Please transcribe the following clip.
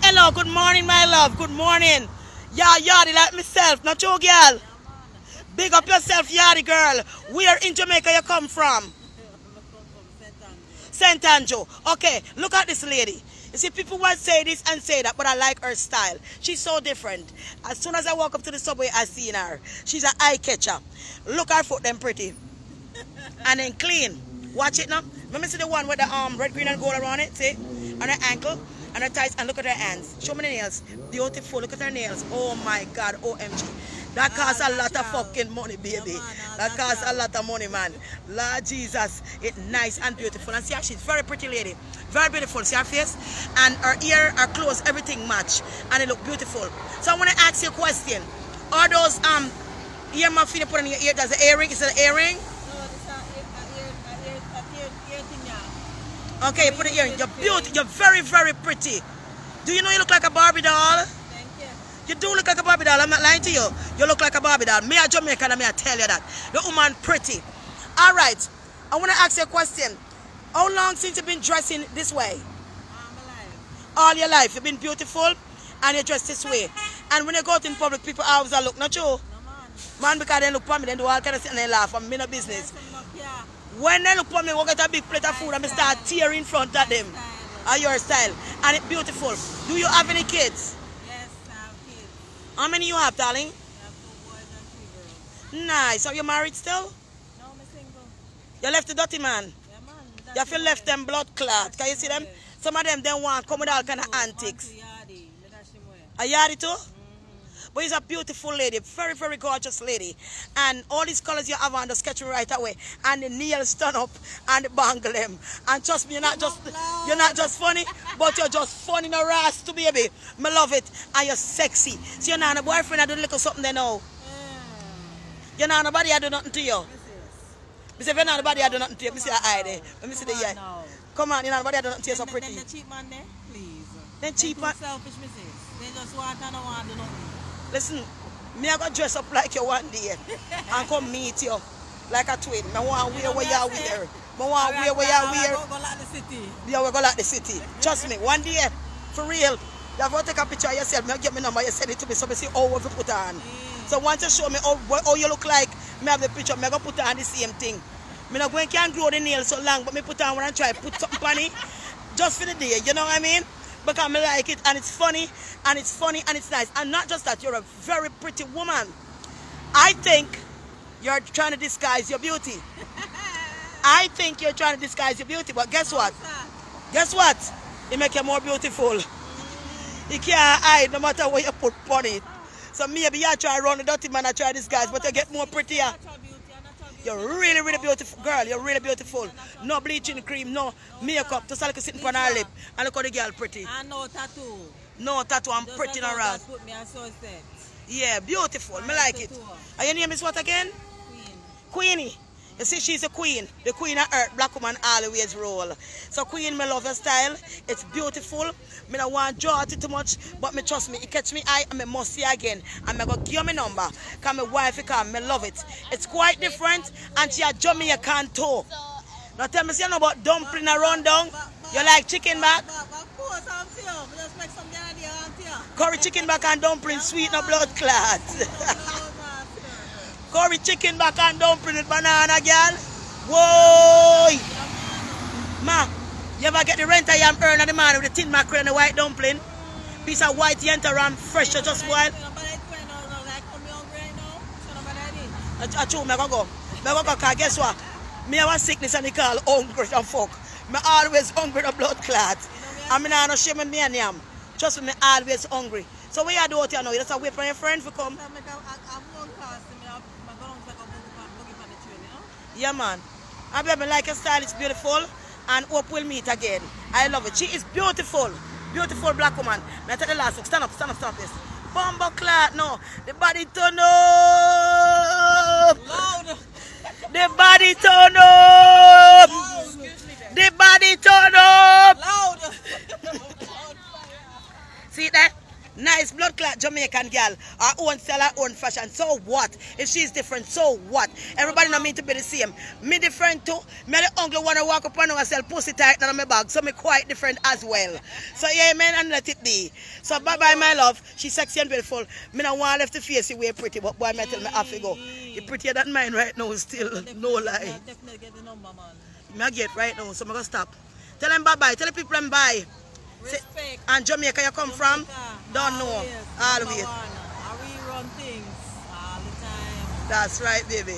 hello, good morning, my love. Good morning. Yeah, Yardy like myself. Not you, girl. Big up yourself, Yardy girl. Where in Jamaica you come from? St. Andrew. Okay, look at this lady. You see, people will say this and say that, but I like her style. She's so different. As soon as I walk up to the subway, I seen her. She's an eye catcher. Look her foot, them pretty. And then clean. Watch it now. Let me see the one with the red, green, and gold around it. See? On her ankle, and her thighs, and look at her hands. Show me the nails. Beautiful. Look at her nails. Oh my God. OMG. That costs a lot of fucking money, baby. That costs a lot of money, man. Lord Jesus. It's nice and beautiful. And see how she's very pretty lady. Very beautiful. See her face? And her ear, her clothes, everything match. And it look beautiful. So I want to ask you a question. Are those ear muff you put on your ear? Does the earring? Is it an earring? Okay, put it earring. You're beautiful. You're very, very pretty. Do you know you look like a Barbie doll? You do look like a Barbie doll. I'm not lying to you. You look like a Barbie doll. Me a Jamaican and me I tell you that. The woman pretty. All right. I want to ask you a question. How long since you've been dressing this way? All your life. You've been beautiful and you dress this way. And when you go out in public, people always look. Not you? Man, because they look for me, they do all kind of things and they laugh. I'm in a business. When they look for me, we get a big plate of food and I start tearing in front of them. Are your style. And it's beautiful. Do you have any kids? How many you have, darling? I have 2 boys and 3 girls. Nice. Are you married still? No, I'm single. You left the dirty man? Yeah, man. You feel left them blood clot. Can you see them? Some of them want come with all kind of antics. A Yardy too? But he's a beautiful lady, very, very gorgeous lady. And all these colors you have on the sketch right away. And the nails done up and the bangle them. And trust me, you're not just funny, but you're just funny in a ras to baby. Me love it. And you're sexy. So you're not a boyfriend, I do a little something they know. You're not nobody, I do nothing to you. Me say if you're not nobody, I do nothing to you. Me see your eye there. Let me see the eye. Come on, you're not nobody, I do nothing to you, so pretty. Then the cheap man there, please. Then cheap man. Selfish, Mrs. They just want and don't want to do nothing. Listen, me I go dress up like you one day and come meet you like a twin. I want to wear what you wear. I want to wear what you wear. Go like the city. Yeah, we go like the city. Trust me, one day, for real, you have to take a picture of yourself. Me get me number, you send it to me so I see how you put on. So once you show me how you look like, me have the picture, me go put on the same thing. Me not going to grow the nails so long, but me put on when I try put something on it just for the day, you know what I mean? Because I like it and it's funny and it's nice. And not just that, you're a very pretty woman. I think you're trying to disguise your beauty. I think you're trying to disguise your beauty, but guess what? Guess what? It makes you more beautiful. You can't hide no matter what you put on it. So maybe you try to run the dirty man and try to disguise, but you get more prettier. You're really, really beautiful, girl. You're really beautiful. No bleaching cream, no makeup. Just like sitting on her lip. And look how the girl pretty. And no tattoo. No tattoo. I'm pretty no rat. Put me on so set. Yeah, beautiful. Me like it. And your name is what again? Queen. Queenie. You see, she's a queen. The queen of earth, black woman always roll. So queen, me love her style. It's beautiful. Me don't want to draw it too much, but me trust me, it catch me eye and me must see again. And me go give me number. Cause my wife come, me love it. It's quite different and she a Jamaican too. Now tell me something about dumpling and rundown. You like chicken back? Of course, I'm here. Just make some idea, I'm here. Curry chicken back and dumpling, sweet no blood clot. Curry chicken back and dumpling with banana, girl. Whoa! Ma, you ever get the rent I am earning the man with the tin mackerel and the white dumpling? Piece of white yenta ram fresh just boiled. I true, me go. Me go cause guess what? Me have a sickness and they call hungry and fuck. Me always hungry the blood clot. And me not no shame me and yam. Trust me, always hungry. So what you do out here now? You just wait for your friend to come? Yeah, man. I baby like your style, it's beautiful. And hope we'll meet again. I love it. She is beautiful. Beautiful black woman. Now take the last one. Stand up, this. Bumbo clot, no. The body turn up. Loud. The body turn up. The body turn up. Loud. See that? Nice blood clot Jamaican girl. Her own style, her own fashion. So what? If she's different, so what? Everybody not mean to be the same. Me different too. Me the uncle wanna walk up and sell pussy tight in my bag. So me quite different as well. So yeah, man, and let it be. So bye bye my love. She's sexy and beautiful. Me not want left the face way pretty, but boy me tell me I have to go. You prettier than mine right now still. No lie. Definitely get the number, man. Me I get right now, so I'm gonna stop. Tell them bye bye. Tell the people them bye. Respect. And Jamaica you come from? Don't know. Always. I rerun things all the time. That's right, baby.